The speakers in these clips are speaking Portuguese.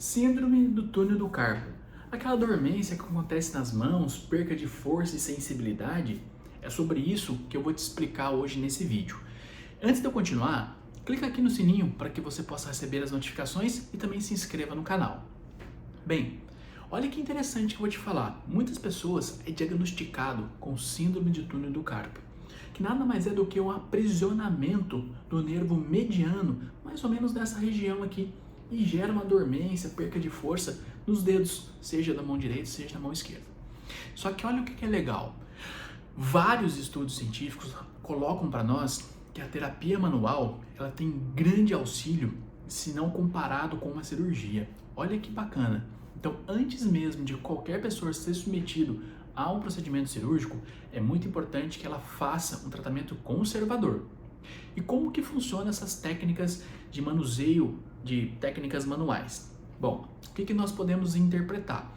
Síndrome do túnel do carpo. Aquela dormência que acontece nas mãos, perca de força e sensibilidade, é sobre isso que eu vou te explicar hoje nesse vídeo. Antes de eu continuar, clica aqui no sininho para que você possa receber as notificações e também se inscreva no canal. Bem, olha que interessante que eu vou te falar. Muitas pessoas é diagnosticado com síndrome de túnel do carpo, que nada mais é do que um aprisionamento do nervo mediano, mais ou menos nessa região aqui, e gera uma dormência, perca de força nos dedos, seja da mão direita, seja da mão esquerda. Só que olha o que é legal. Vários estudos científicos colocam para nós que a terapia manual ela tem grande auxílio, se não comparado com uma cirurgia. Olha que bacana. Então, antes mesmo de qualquer pessoa ser submetido a um procedimento cirúrgico, é muito importante que ela faça um tratamento conservador. E como que funcionam essas técnicas de manuseio de técnicas manuais? Bom, o que nós podemos interpretar?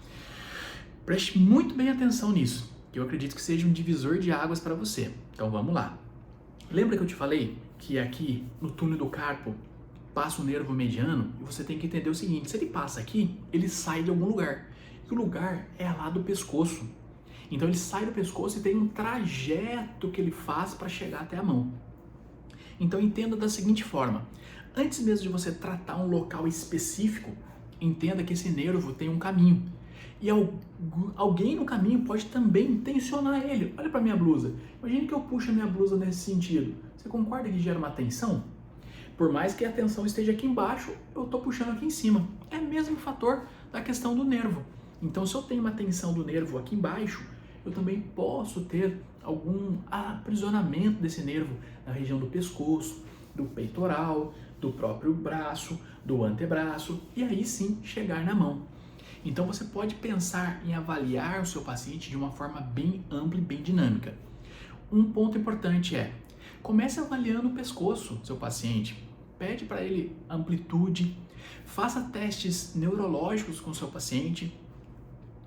Preste muito bem atenção nisso, que eu acredito que seja um divisor de águas para você. Então vamos lá. Lembra que eu te falei que aqui no túnel do carpo passa o nervo mediano e você tem que entender o seguinte: se ele passa aqui, ele sai de algum lugar. E o lugar é lá do pescoço. Então ele sai do pescoço e tem um trajeto que ele faz para chegar até a mão. Então entenda da seguinte forma: antes mesmo de você tratar um local específico, entenda que esse nervo tem um caminho. E alguém no caminho pode também tensionar ele. Olha para minha blusa. Imagine que eu puxo a minha blusa nesse sentido. Você concorda que gera uma tensão? Por mais que a tensão esteja aqui embaixo, eu estou puxando aqui em cima. É o mesmo fator da questão do nervo. Então, se eu tenho uma tensão do nervo aqui embaixo, eu também posso ter algum aprisionamento desse nervo na região do pescoço, do peitoral, do próprio braço, do antebraço e aí sim chegar na mão. Então você pode pensar em avaliar o seu paciente de uma forma bem ampla e bem dinâmica. Um ponto importante é: comece avaliando o pescoço do seu paciente, pede para ele amplitude, faça testes neurológicos com o seu paciente.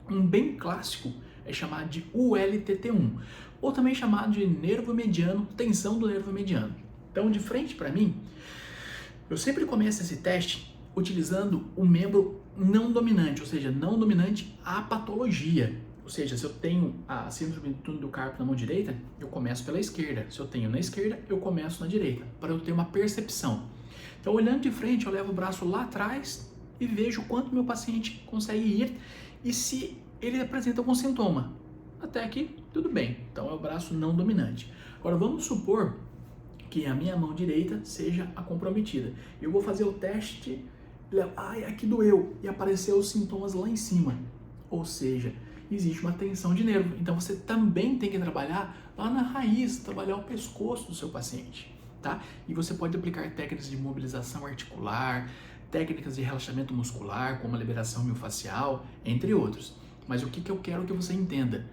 Um bem clássico é chamado de ULTT1, ou também chamado de nervo mediano, tensão do nervo mediano. Então, de frente para mim, eu sempre começo esse teste utilizando o membro não dominante, ou seja, não dominante à patologia. Ou seja, se eu tenho a síndrome do túnel do carpo na mão direita, eu começo pela esquerda. Se eu tenho na esquerda, eu começo na direita, para eu ter uma percepção. Então, olhando de frente, eu levo o braço lá atrás e vejo quanto meu paciente consegue ir e se ele apresenta algum sintoma. Até aqui, tudo bem. Então, é o braço não dominante. Agora, vamos supor que a minha mão direita seja a comprometida. Eu vou fazer o teste, ai, aqui doeu, e apareceu os sintomas lá em cima. Ou seja, existe uma tensão de nervo. Então você também tem que trabalhar lá na raiz, trabalhar o pescoço do seu paciente, tá? E você pode aplicar técnicas de mobilização articular, técnicas de relaxamento muscular, como a liberação miofascial, entre outros. Mas o que eu quero que você entenda?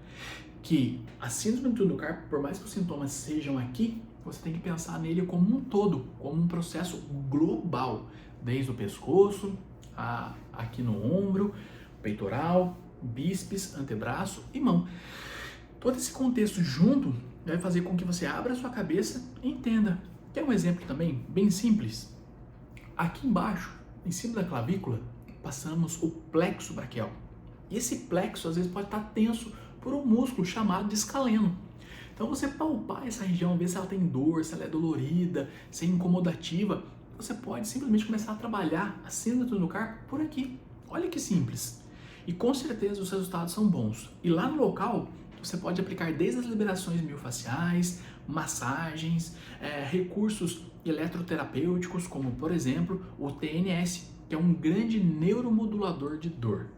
Que a síndrome do túnel do carpo, por mais que os sintomas sejam aqui, você tem que pensar nele como um todo, como um processo global, desde o pescoço, aqui no ombro, peitoral, bíceps, antebraço e mão. Todo esse contexto junto vai fazer com que você abra a sua cabeça e entenda. Quer um exemplo também bem simples? Aqui embaixo, em cima da clavícula, passamos o plexo braquial. E esse plexo às vezes pode estar tenso por um músculo chamado de escaleno. Então você palpar essa região, ver se ela tem dor, se ela é dolorida, se é incomodativa, você pode simplesmente começar a trabalhar a síndrome do túnel do carpo por aqui. Olha que simples. E com certeza os resultados são bons. E lá no local, você pode aplicar desde as liberações miofasciais, massagens, recursos eletroterapêuticos, como por exemplo o TNS, que é um grande neuromodulador de dor.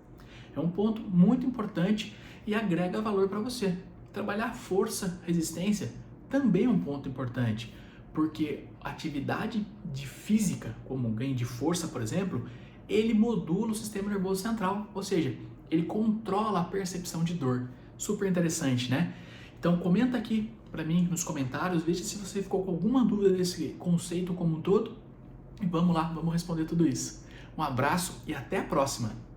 É um ponto muito importante e agrega valor para você. Trabalhar força, resistência, também é um ponto importante, porque a atividade de física, como ganho de força, por exemplo, ele modula o sistema nervoso central, ou seja, ele controla a percepção de dor. Super interessante, né? Então comenta aqui para mim nos comentários, veja se você ficou com alguma dúvida desse conceito como um todo, e vamos lá, vamos responder tudo isso. Um abraço e até a próxima!